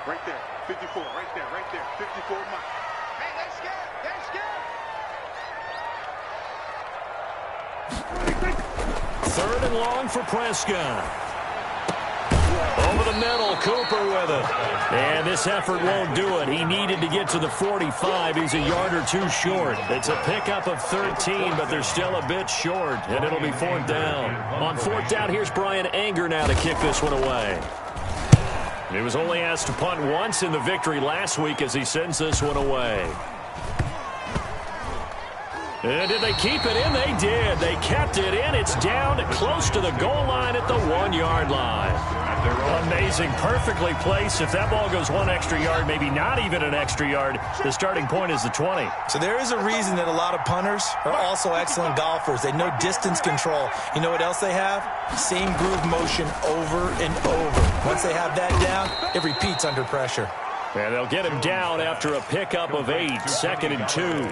Right there. 54. Right there. Right there. 54 miles. Hey, they're scared. They're scared. Third and long for Prescott. Over the middle, Cooper with it. And this effort won't do it. He needed to get to the 45. He's a yard or two short. It's a pickup of 13, but they're still a bit short, and it'll be fourth down. On fourth down, here's Brian Anger now to kick this one away. He was only asked to punt once in the victory last week as he sends this one away. And did they keep it in? They did. They kept it in. It's down close to the goal line at the 1-yard line. Amazing. Perfectly placed. If that ball goes one extra yard, maybe not even an extra yard, the starting point is the 20. So there is a reason that a lot of punters are also excellent golfers. They know distance control. You know what else they have? Same groove motion over and over. Once they have that down, it repeats under pressure. And they'll get him down after a pickup of 8, 2nd and 2.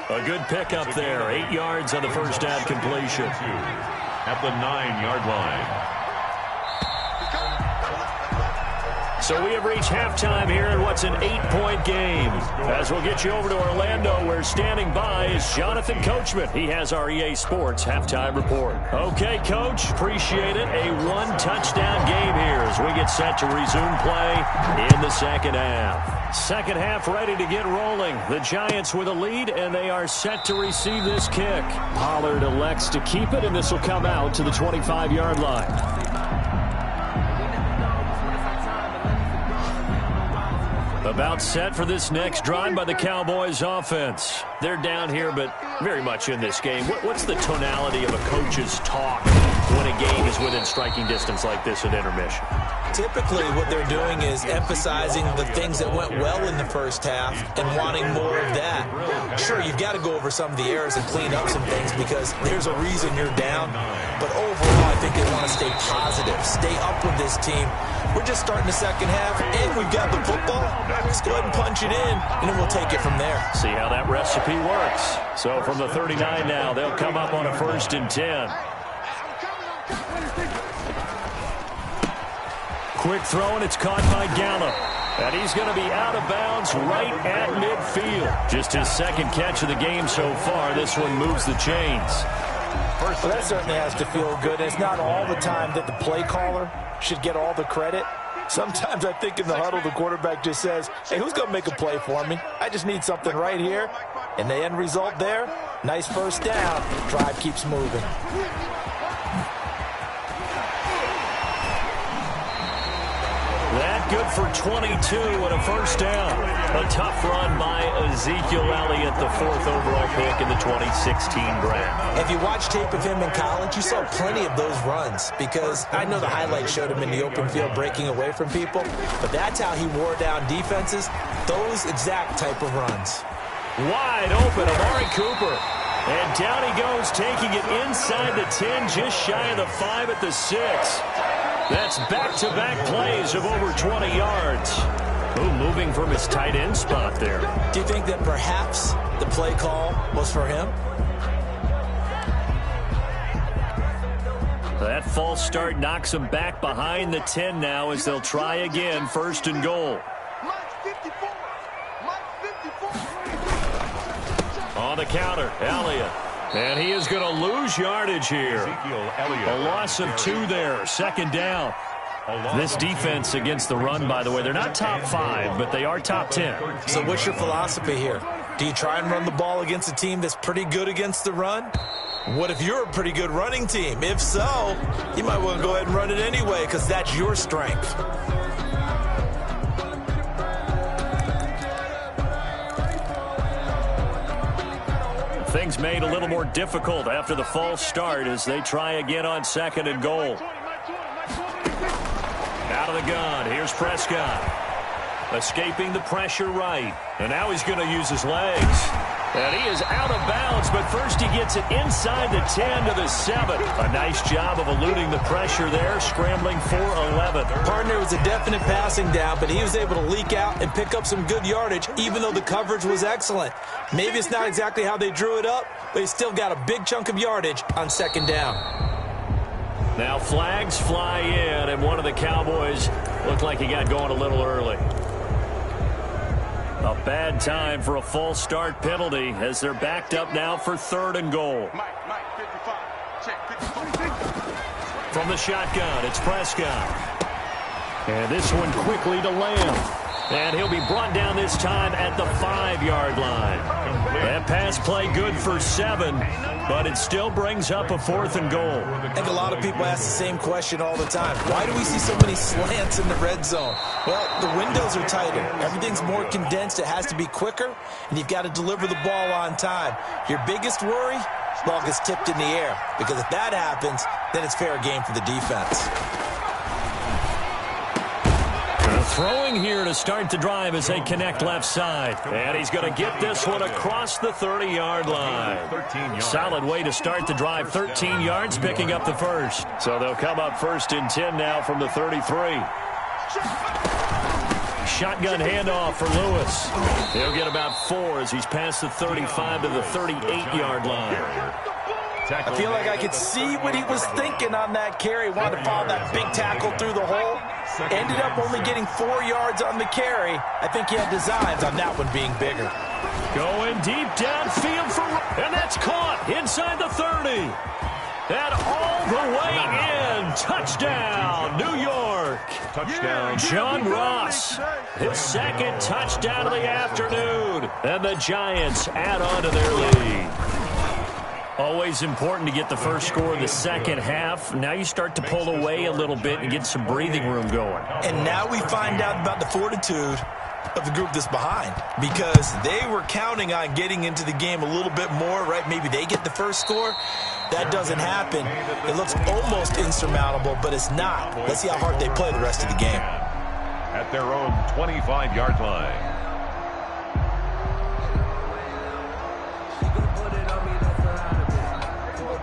A good pickup there. 8 yards on the first down completion. At the 9-yard line. So we have reached halftime here in what's an 8-point game. As we'll get you over to Orlando, where standing by is Jonathan Coachman. He has our EA Sports halftime report. Okay, Coach, appreciate it. A 1-touchdown game here as we get set to resume play in the second half. Second half ready to get rolling. The Giants with a lead, and they are set to receive this kick. Pollard elects to keep it, and this will come out to the 25-yard line. About set for this next drive by the Cowboys offense. They're down here, but very much in this game. What's the tonality of a coach's talk when a game is within striking distance like this at intermission? Typically, what they're doing is emphasizing the things that went well in the first half and wanting more of that. Sure, you've got to go over some of the errors and clean up some things because there's a reason you're down. But overall, I think they want to stay positive, stay up with this team. We're just starting the second half, and we've got the football. Let's go ahead and punch it in, and then we'll take it from there. See how that recipe works. So from the 39 now, they'll come up on a 1st and 10. Quick throw, and it's caught by Gallup. And he's going to be out of bounds right at midfield. Just his second catch of the game so far. This one moves the chains. Well, that certainly has to feel good. It's not all the time that the play caller should get all the credit. Sometimes I think in the huddle, the quarterback just says, hey, who's going to make a play for me? I just need something right here. And the end result there, nice first down. Drive keeps moving. That good for 22 and a first down. A tough run by Ezekiel Elliott, the 4th overall pick in the 2016 draft. If you watch tape of him in college, you saw plenty of those runs because I know the highlights showed him in the open field breaking away from people, but that's how he wore down defenses, those exact type of runs. Wide open, Amari Cooper. And down he goes, taking it inside the 10, just shy of the 5 at the 6. That's back-to-back plays of over 20 yards. Ooh, moving from his tight end spot there. Do you think that perhaps the play call was for him? That false start knocks him back behind the 10 now as they'll try again, 1st and goal. On the counter, Elliott. And he is going to lose yardage here. A loss of 2 there, 2nd down. This defense against the run, by the way, they're not top 5, but they are top 10. So what's your philosophy here? Do you try and run the ball against a team that's pretty good against the run? What if you're a pretty good running team? If so, you might want to go ahead and run it anyway because that's your strength. Things made a little more difficult after the false start as they try again on 2nd and goal. Out of the gun, here's Prescott. Escaping the pressure right. And now he's going to use his legs. And he is out of bounds, but first he gets it inside the 10 to the 7. A nice job of eluding the pressure there, scrambling for 11. Partner, was a definite passing down, but he was able to leak out and pick up some good yardage, even though the coverage was excellent. Maybe it's not exactly how they drew it up, but he still got a big chunk of yardage on 2nd down. Now flags fly in, and one of the Cowboys looked like he got going a little early. A bad time for a false start penalty as they're backed up now for 3rd and goal. Mike, 55. Check, 55. From the shotgun, it's Prescott. And this one quickly to Lamb. And he'll be brought down this time at the 5-yard line. That pass play good for 7, but it still brings up a 4th and goal. I think a lot of people ask the same question all the time. Why do we see so many slants in the red zone? Well, the windows are tighter. Everything's more condensed. It has to be quicker, and you've got to deliver the ball on time. Your biggest worry? Ball gets tipped in the air, because if that happens, then it's fair game for the defense. Throwing here to start the drive as they connect left side. And he's going to get this one across the 30-yard line. Solid way to start the drive. 13 yards, picking up the first. So they'll come up 1st and 10 now from the 33. Shotgun handoff for Lewis. He'll get about 4 as he's past the 35 to the 38-yard line. I feel like I could see what he was thinking on that carry. Wanted to follow that big tackle through the hole. Ended up only getting 4 yards on the carry. I think he had designs on that one being bigger. Going deep downfield for, and that's caught inside the 30. And all the way in. Touchdown, New York. Touchdown. John Ross, his 2nd touchdown of the afternoon. And the Giants add on to their lead. Always important to get the first score in the second half. Now you start to pull away a little bit and get some breathing room going. And now we find out about the fortitude of the group that's behind, because they were counting on getting into the game a little bit more, right? Maybe they get the first score. That doesn't happen. It looks almost insurmountable, but it's not. Let's see how hard they play the rest of the game. At their own 25-yard line.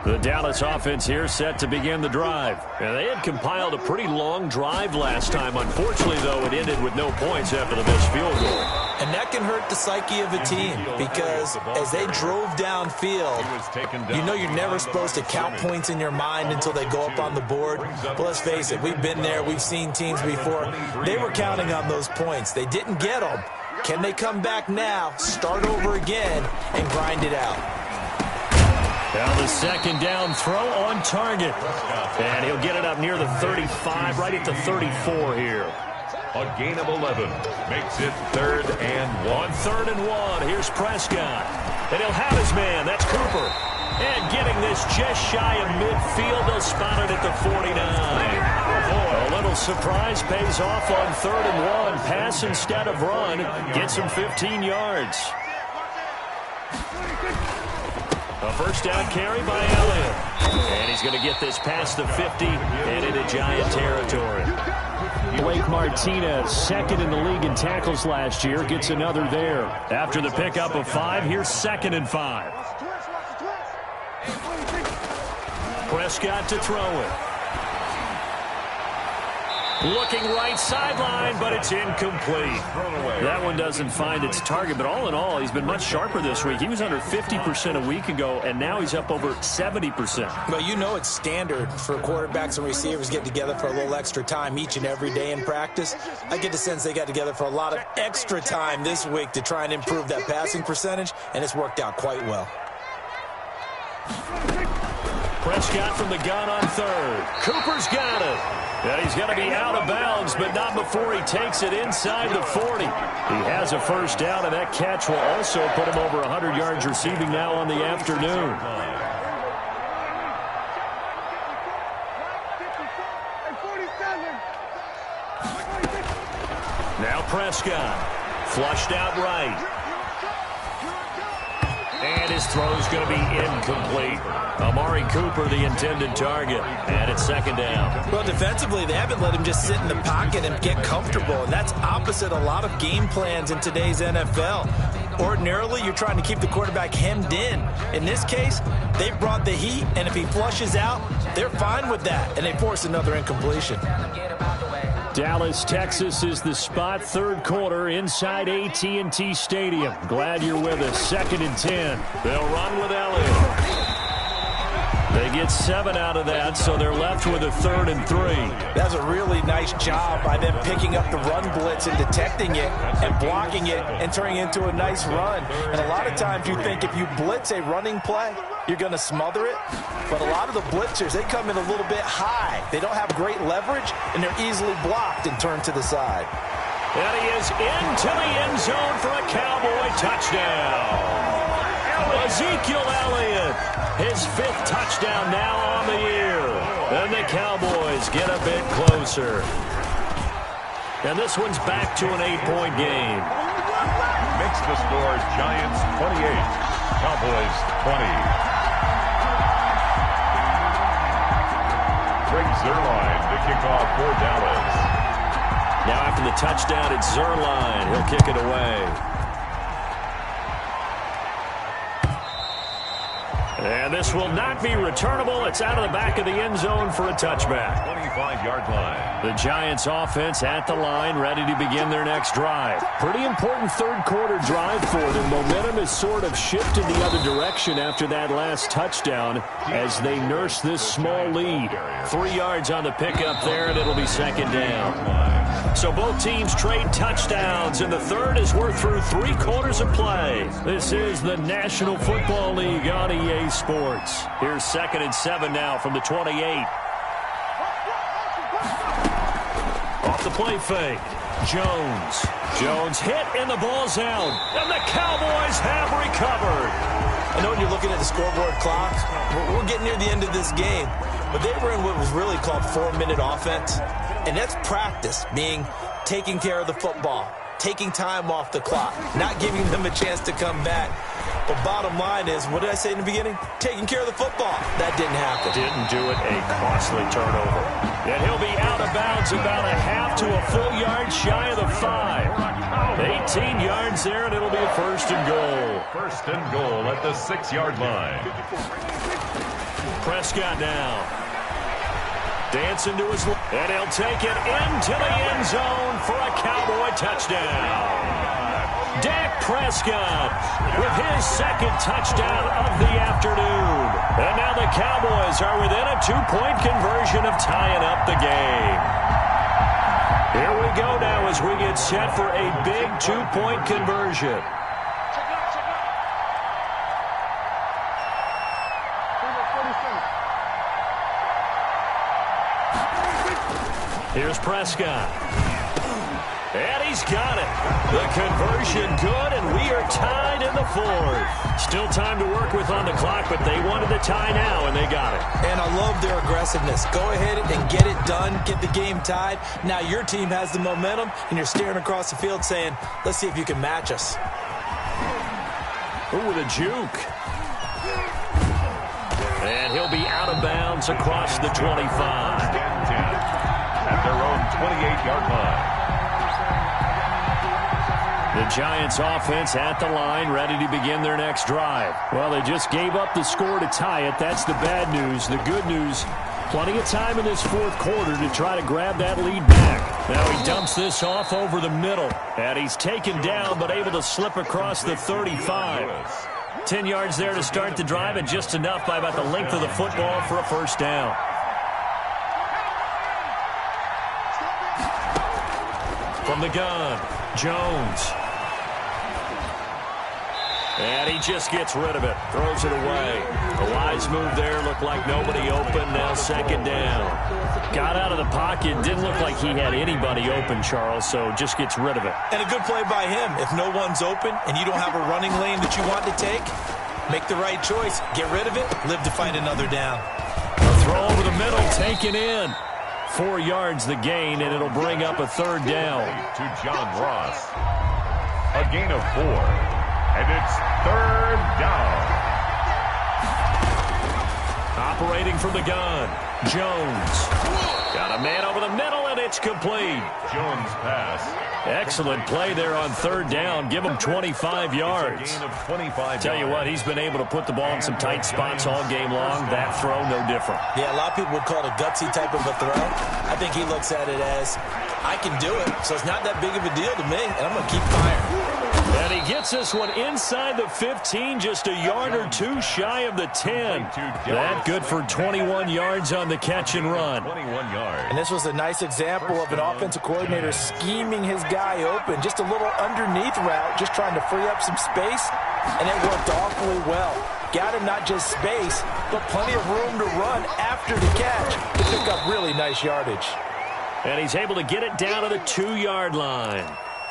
The Dallas offense here set to begin the drive. And they had compiled a pretty long drive last time. Unfortunately, though, it ended with no points after the missed field goal. And that can hurt the psyche of a team, because as they drove downfield, you know you're never supposed to count points in your mind until they go up on the board. But let's face it, we've been there. We've seen teams before. They were counting on those points. They didn't get them. Can they come back now, start over again, and grind it out? Now the 2nd down throw on target. And he'll get it up near the 35, right at the 34 here. A gain of 11 makes it 3rd and 1. 3rd and 1. Here's Prescott. And he'll have his man. That's Cooper. And getting this just shy of midfield. They'll spot it at the 49. A little surprise pays off on 3rd and 1. Pass instead of run. Gets him 15 yards. A first down carry by Elliott. And he's going to get this past the 50 and into Giant territory. Blake Martinez, 2nd in the league in tackles last year, gets another there. After the pickup of 5, here's 2nd and 5. Prescott to throw it. Looking right sideline, but it's incomplete. That one doesn't find its target, but all in all, he's been much sharper this week. He was under 50% a week ago, and now he's up over 70%. Well, you know it's standard for quarterbacks and receivers get together for a little extra time each and every day in practice. I get the sense they got together for a lot of extra time this week to try and improve that passing percentage, and it's worked out quite well. Prescott from the gun on 3rd. Cooper's got it. And he's going to be out of bounds, but not before he takes it inside the 40. He has a first down, and that catch will also put him over 100 yards receiving now on the afternoon. Now Prescott, flushed out right. And his throw's going to be incomplete. Amari Cooper, the intended target. And it's 2nd down. Well, defensively, they haven't let him just sit in the pocket and get comfortable. And that's opposite a lot of game plans in today's NFL. Ordinarily, you're trying to keep the quarterback hemmed in. In this case, they brought the heat, and if he flushes out, they're fine with that. And they force another incompletion. Dallas, Texas is the spot. 3rd quarter inside AT&T Stadium. Glad you're with us. 2nd and 10. They'll run with Elliott. They get 7 out of that, so they're left with a 3rd and 3. That's a really nice job by them picking up the run blitz and detecting it and blocking it and turning it into a nice run. And a lot of times you think if you blitz a running play, you're going to smother it. But a lot of the blitzers, they come in a little bit high. They don't have great leverage, and they're easily blocked and turned to the side. And he is into the end zone for a Cowboy touchdown. Ezekiel Elliott, his 5th touchdown now on the year. And the Cowboys get a bit closer. And this one's back to an 8-point game. Makes the score Giants 28, Cowboys 20. Greg Zuerlein to kick off for Dallas. Now after the touchdown, it's Zuerlein. He'll kick it away. And this will not be returnable. It's out of the back of the end zone for a touchback. 25-yard line. The Giants offense at the line, ready to begin their next drive. Pretty important third-quarter drive for them. Momentum has sort of shifted the other direction after that last touchdown as they nurse this small lead. 3 yards on the pickup there, and it'll be 2nd down. So both teams trade touchdowns, and the third as we're through 3 quarters of play. This is the National Football League on EA Sports. Here's 2nd and 7 now from the 28. Off the play fake. Jones hit, and the ball's out. And the Cowboys have recovered. I know when you're looking at the scoreboard clock, we're getting near the end of this game. But they were in what was really called 4-minute offense. And that's practice, meaning taking care of the football, taking time off the clock, not giving them a chance to come back. But bottom line is, what did I say in the beginning? Taking care of the football. That didn't happen. Didn't do it. A costly turnover. And he'll be out of bounds about a half to a full yard shy of the 5. 18 yards there, and it'll be a 1st and goal. 1st and goal at the 6-yard line. Prescott now. Dancing to his left, and he'll take it into the end zone for a Cowboy touchdown. Dak Prescott with his 2nd touchdown of the afternoon. And now the Cowboys are within a 2-point conversion of tying up the game. Here we go now as we get set for a big 2-point conversion. Here's Prescott. And he's got it. The conversion good, and we are tied in the 4th. Still time to work with on the clock, but they wanted the tie now, and they got it. And I love their aggressiveness. Go ahead and get it done, get the game tied. Now your team has the momentum, and you're staring across the field saying, let's see if you can match us. Ooh, with a juke. And he'll be out of bounds across the 25. At their own 28-yard line. The Giants offense at the line, ready to begin their next drive. Well, they just gave up the score to tie it. That's the bad news. The good news, plenty of time in this 4th quarter to try to grab that lead back. Now he dumps this off over the middle. And he's taken down, but able to slip across the 35. 10 yards there to start the drive, and just enough by about the length of the football for a 1st down. From the gun, Jones. And he just gets rid of it, throws it away. A wise move there, looked like nobody open, now 2nd down. Got out of the pocket, didn't look like he had anybody open, Charles, so just gets rid of it. And a good play by him. If no one's open and you don't have a running lane that you want to take, make the right choice, get rid of it, live to fight another down. A throw over the middle, taken in. 4 yards the gain, and it'll bring up a 3rd down. To John Ross. A gain of 4. And it's 3rd down. Operating from the gun, Jones. Got a man over the middle, and it's complete. Jones pass. Excellent play there on 3rd down. Give him 25 yards. It's a gain of 25 Tell you what, he's been able to put the ball in some tight spots all game long. That throw, no different. Yeah, a lot of people would call it a gutsy type of a throw. I think he looks at it as I can do it, so it's not that big of a deal to me, and I'm going to keep firing. And he gets this one inside the 15, just a yard or two shy of the 10. That good for 21 yards on the catch and run. 21 yards. And this was a nice example of an offensive coordinator scheming his guy open. Just a little underneath route, just trying to free up some space, and it worked awfully well. Got him not just space, but plenty of room to run after the catch to pick up really nice yardage. And he's able to get it down to the 2-yard line.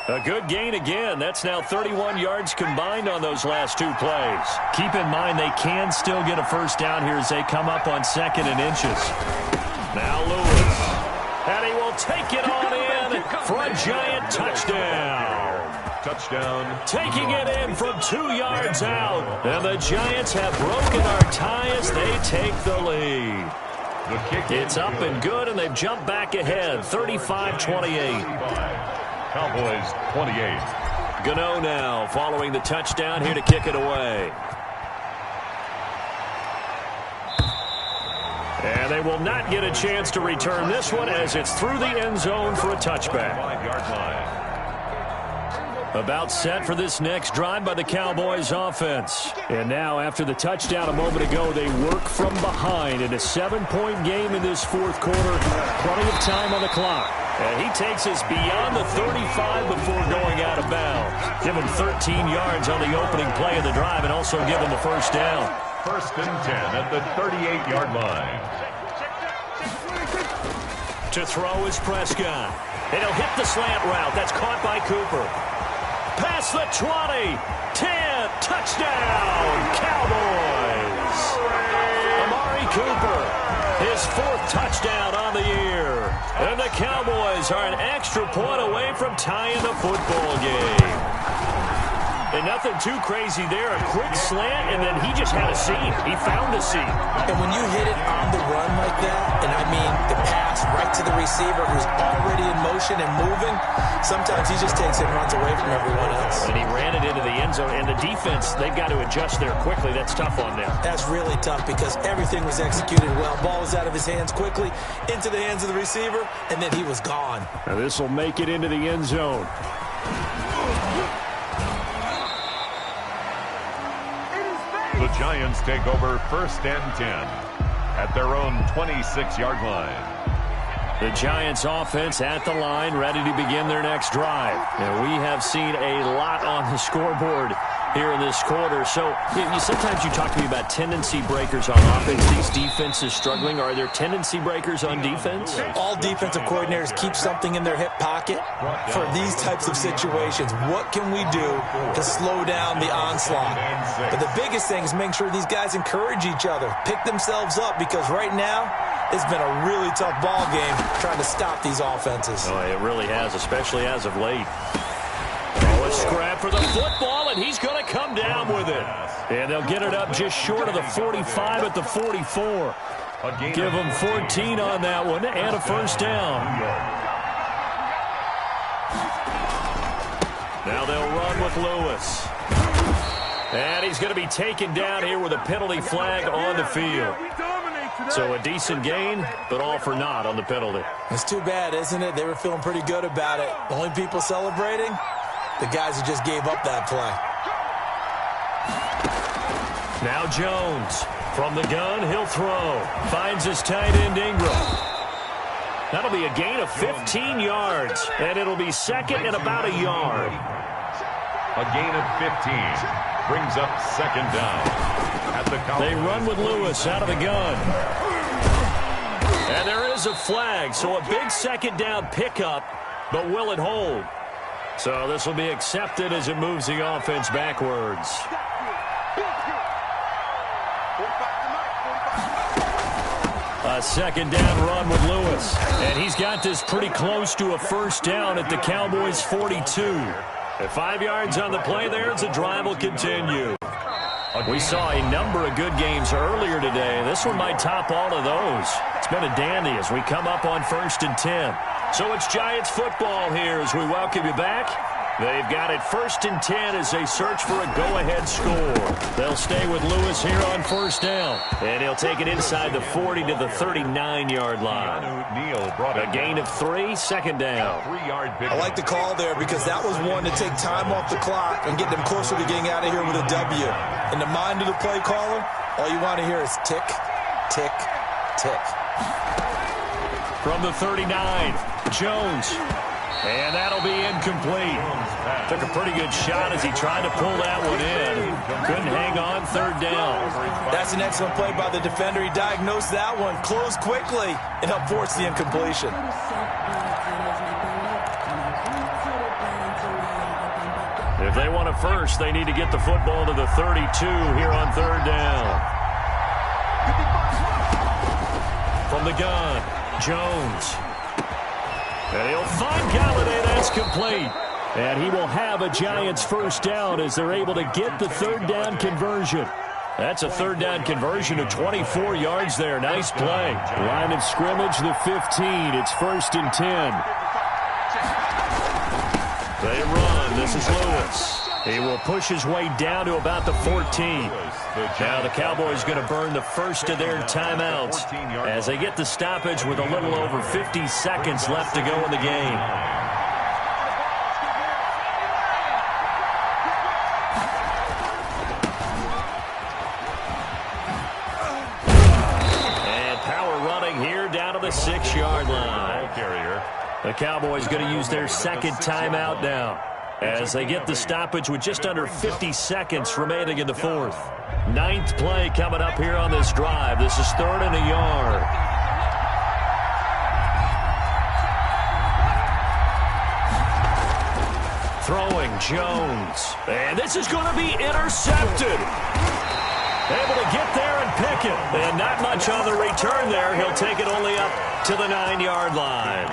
A good gain again. That's now 31 yards combined on those last two plays. Keep in mind they can still get a first down here as they come up on 2nd and inches. Now Lewis. And he will take it on in for a giant touchdown. Touchdown. Taking it in from 2 yards out. And the Giants have broken our tie as they take the lead. It's up and good, and they've jumped back ahead, 35-28. Cowboys 28. Gano now following the touchdown here to kick it away. And they will not get a chance to return this one as it's through the end zone for a touchback. 5-yard line. About set for this next drive by the Cowboys offense. And now after the touchdown a moment ago, they work from behind in a 7-point game in this fourth quarter. Plenty of time on the clock. And he takes us beyond the 35 before going out of bounds. Give him 13 yards on the opening play of the drive and also give him the first down. 1st and 10 at the 38-yard line. To throw is Prescott. And he'll hit the slant route. That's caught by Cooper. Past the 20. 10. Touchdown. Cowboys. Amari Cooper. His 4th touchdown on the year. And the Cowboys are an extra point away from tying the football game. And nothing too crazy there. A quick slant, and then he just had a seam. He found the seam. And when you hit it on the run like that, and I mean the pass right to the receiver who's already in motion and moving, sometimes he just takes it and runs away from everyone else. And he ran it into the end zone. And the defense, they've got to adjust there quickly. That's tough on them. That's really tough because everything was executed well. Ball was out of his hands quickly, into the hands of the receiver, and then he was gone. Now this will make it into the end zone. The Giants take over 1st and 10 at their own 26-yard line. The Giants offense at the line, ready to begin their next drive. And we have seen a lot on the scoreboard here in this quarter. So sometimes you talk to me about tendency breakers on offense. These defenses struggling. Are there tendency breakers on defense? All defensive coordinators keep something in their hip pocket for these types of situations. What can we do to slow down the onslaught? But the biggest thing is making sure these guys encourage each other, pick themselves up, because right now it's been a really tough ball game trying to stop these offenses. Oh, it really has, especially as of late. Oh, a scrap for the football, and he's going to come down with it. And they'll get it up just short of the 45 at the 44. Give them 14 on that one and a first down. Now they'll run with Lewis. And he's going to be taken down here with a penalty flag on the field. So a decent gain, but all for naught on the penalty. It's too bad, isn't it? They were feeling pretty good about it. The only people celebrating, the guys who just gave up that play. Now Jones. From the gun, he'll throw. Finds his tight end, Ingram. That'll be a gain of 15 yards. And it'll be 2nd and about a yard. A gain of 15 brings up 2nd down. They run with Lewis out of the gun. And there is a flag, so a big 2nd down pickup, but will it hold? So this will be accepted as it moves the offense backwards. A 2nd down run with Lewis. And he's got this pretty close to a first down at the Cowboys' 42. At 5 yards on the play there, the drive will continue. We saw a number of good games earlier today. This one might top all of those. It's been a dandy as we come up on 1st and 10. So it's Giants football here as we welcome you back They've got it 1st and 10 as they search for a go-ahead score. They'll stay with Lewis here on 1st down. And he'll take it inside the 40 to the 39-yard line. A gain of 3, 2nd down. I like the call there because that was one to take time off the clock and get them closer to getting out of here with a W. In the mind of the play caller, all you want to hear is tick, tick, tick. From the 39, Jones. And that'll be incomplete. Took a pretty good shot as he tried to pull that one in. Couldn't hang on, 3rd down. That's an excellent play by the defender. He diagnosed that one, closed quickly, and helped force the incompletion. If they want a first, they need to get the football to the 32 here on 3rd down. From the gun, Jones. And he'll find Galladay. That's complete. And he will have a Giants 1st down as they're able to get the 3rd down conversion. That's a 3rd down conversion of 24 yards there. Nice play. Line of scrimmage, the 15. It's 1st and 10. They run. This is Lewis. He will push his way down to about the 14. Now the Cowboys going to burn the first of their timeouts as they get the stoppage with a little over 50 seconds left to go in the game. And power running here down to the 6-yard line. The Cowboys going to use their 2nd timeout now as they get the stoppage with just under 50 seconds remaining in the 4th. 9th play coming up here on this drive. This is 3rd and a yard. Throwing Jones. And this is going to be intercepted. Able to get there and pick it. And not much on the return there. He'll take it only up to the 9-yard line.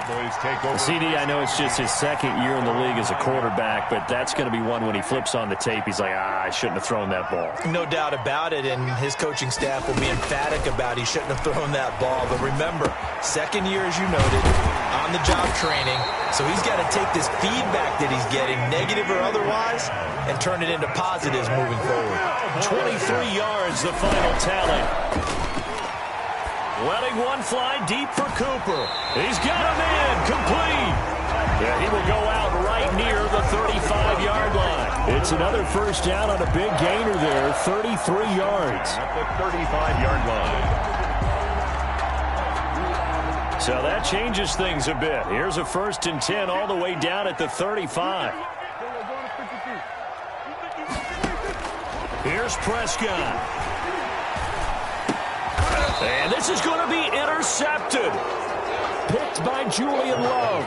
CD, I know it's just his 2nd year in the league as a quarterback, but that's going to be one when he flips on the tape, he's like, I shouldn't have thrown that ball. No doubt about it, and his coaching staff will be emphatic about he shouldn't have thrown that ball. But remember, 2nd year, as you noted, on-the-job training, so he's got to take this feedback that he's getting, negative or otherwise, and turn it into positives moving forward. 23 yards, the final tally. Letting one fly deep for Cooper. He's got him in, complete. Yeah, he will go out right near the 35-yard line. It's another 1st down on a big gainer there, 33 yards. At the 35-yard line. So that changes things a bit. Here's a 1st and 10 all the way down at the 35. Here's Prescott. And this is going to be intercepted. Picked by Julian Love.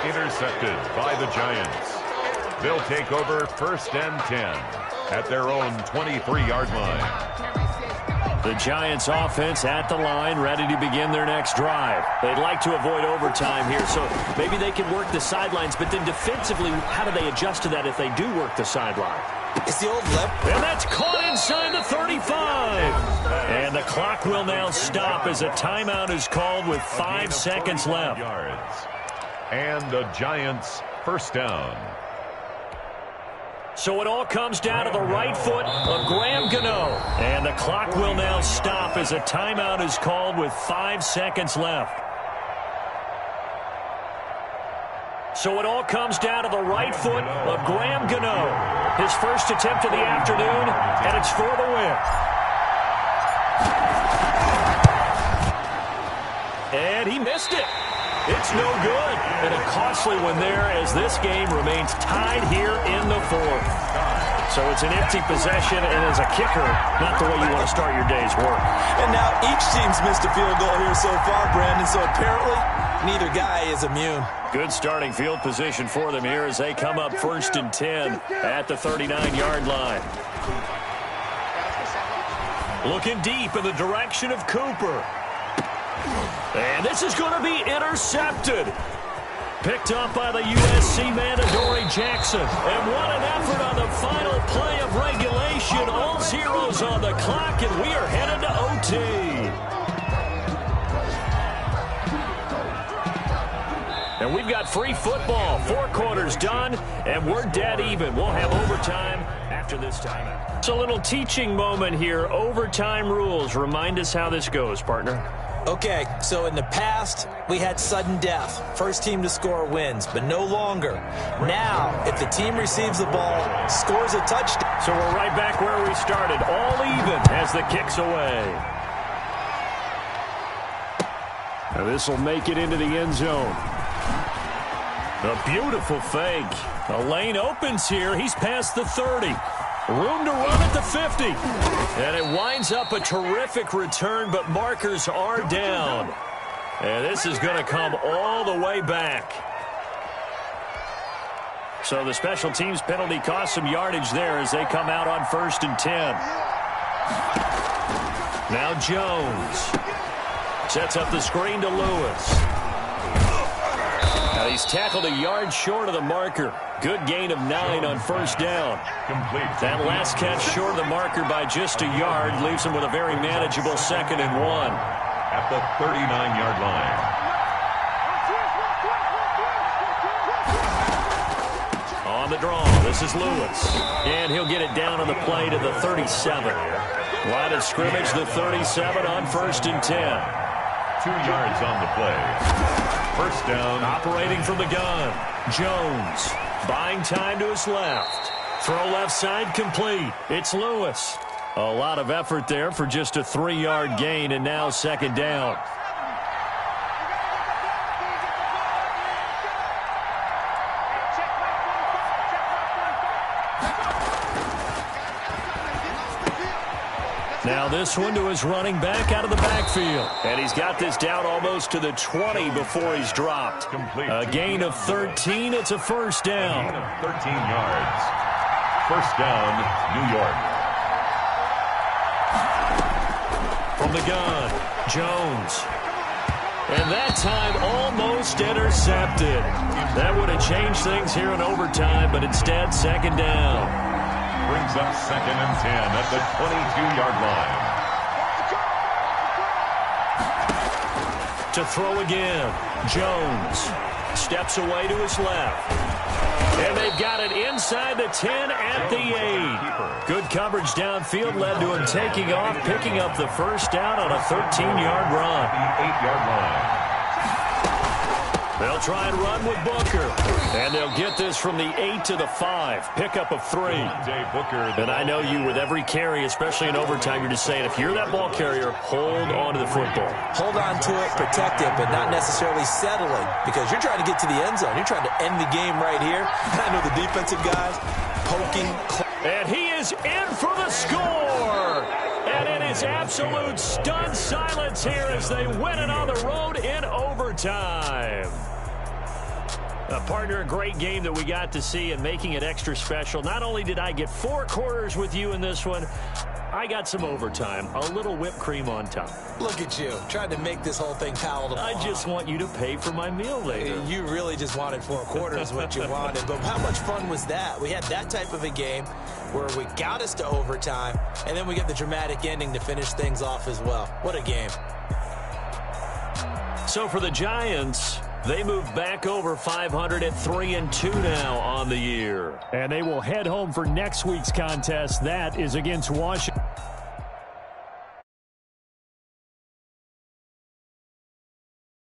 Intercepted by the Giants. They'll take over 1st and 10 at their own 23-yard line. The Giants offense at the line, ready to begin their next drive. They'd like to avoid overtime here, so maybe they can work the sidelines, but then defensively, how do they adjust to that if they do work the sideline? It's the old left. And that's caught inside the 35. And the clock will now stop as a timeout is called with 5 seconds left. And the Giants 1st down. So it all comes down to the right foot of Graham Gano. And the clock will now stop as a timeout is called with 5 seconds left. So it all comes down to the right foot of Graham Gano. His first attempt of the afternoon, and it's for the win. And he missed it. It's no good. And a costly one there as this game remains tied here in the 4th. So it's an empty possession, and as a kicker, not the way you want to start your day's work. And now each team's missed a field goal here so far, Brandon, so apparently neither guy is immune. Good starting field position for them here as they come up 1st and 10 at the 39-yard line. Looking deep in the direction of Cooper. And this is going to be intercepted. Picked up by the USC man, Adoree Jackson. And what an effort on the final play of regulation. All zeros on the clock, and we are headed to OT. And we've got free football. 4 quarters done, and we're dead even. We'll have overtime after this timeout. It's a little teaching moment here. Overtime rules. Remind us how this goes, partner. Okay, so in the past, we had sudden death. First team to score wins, but no longer. Now, if the team receives the ball, scores a touchdown. So we're right back where we started. All even as the kick's away. Now this will make it into the end zone. A beautiful fake. The lane opens here. He's past the 30. Room to run at the 50. And it winds up a terrific return, but markers are down. And this is going to come all the way back. So the special teams penalty cost some yardage there as they come out on 1st and 10. Now Jones sets up the screen to Lewis. Now he's tackled a yard short of the marker. Good gain of 9 on 1st down. Complete. That last catch short of the marker by just a yard leaves him with a very manageable 2nd and 1. At the 39-yard line. On the draw, this is Lewis. And he'll get it down on the play to the 37. Line of scrimmage, the 37 on 1st and 10. 2 yards on the play. 1st down. Operating from the gun. Jones buying time to his left. Throw left side complete. It's Lewis. A lot of effort there for just a 3-yard gain, and now 2nd down. Now this one to his running back out of the backfield. And he's got this down almost to the 20 before he's dropped. Complete. A gain of 13. It's a 1st down. Gain of 13 yards. 1st down, New York. From the gun, Jones. And that time almost intercepted. That would have changed things here in overtime, but instead 2nd down. Brings up 2nd and 10 at the 22-yard line. To throw again, Jones steps away to his left. And they've got it inside the 10 at the 8. Good coverage downfield led to him taking off, picking up the 1st down on a 13-yard run. The 8-yard line. They'll try and run with Booker. And they'll get this from the 8 to the 5. Pickup of 3. And I know you, with every carry, especially in overtime, you're just saying, if you're that ball carrier, hold on to the football. Hold on to it, protect it, but not necessarily settling, because you're trying to get to the end zone. You're trying to end the game right here. And I know the defensive guys poking. And he is in for the score. And it is absolute stunned silence here as they win it on the road in overtime. Partner, a great game that we got to see and making it extra special. Not only did I get 4 quarters with you in this one, I got some overtime, a little whipped cream on top. Look at you, trying to make this whole thing palatable. I just want you to pay for my meal later. You really just wanted 4 quarters, what you wanted. But how much fun was that? We had that type of a game where we got us to overtime, and then we get the dramatic ending to finish things off as well. What a game. So for the Giants, they move back over 500 at 3-2 now on the year. And they will head home for next week's contest. That is against Washington.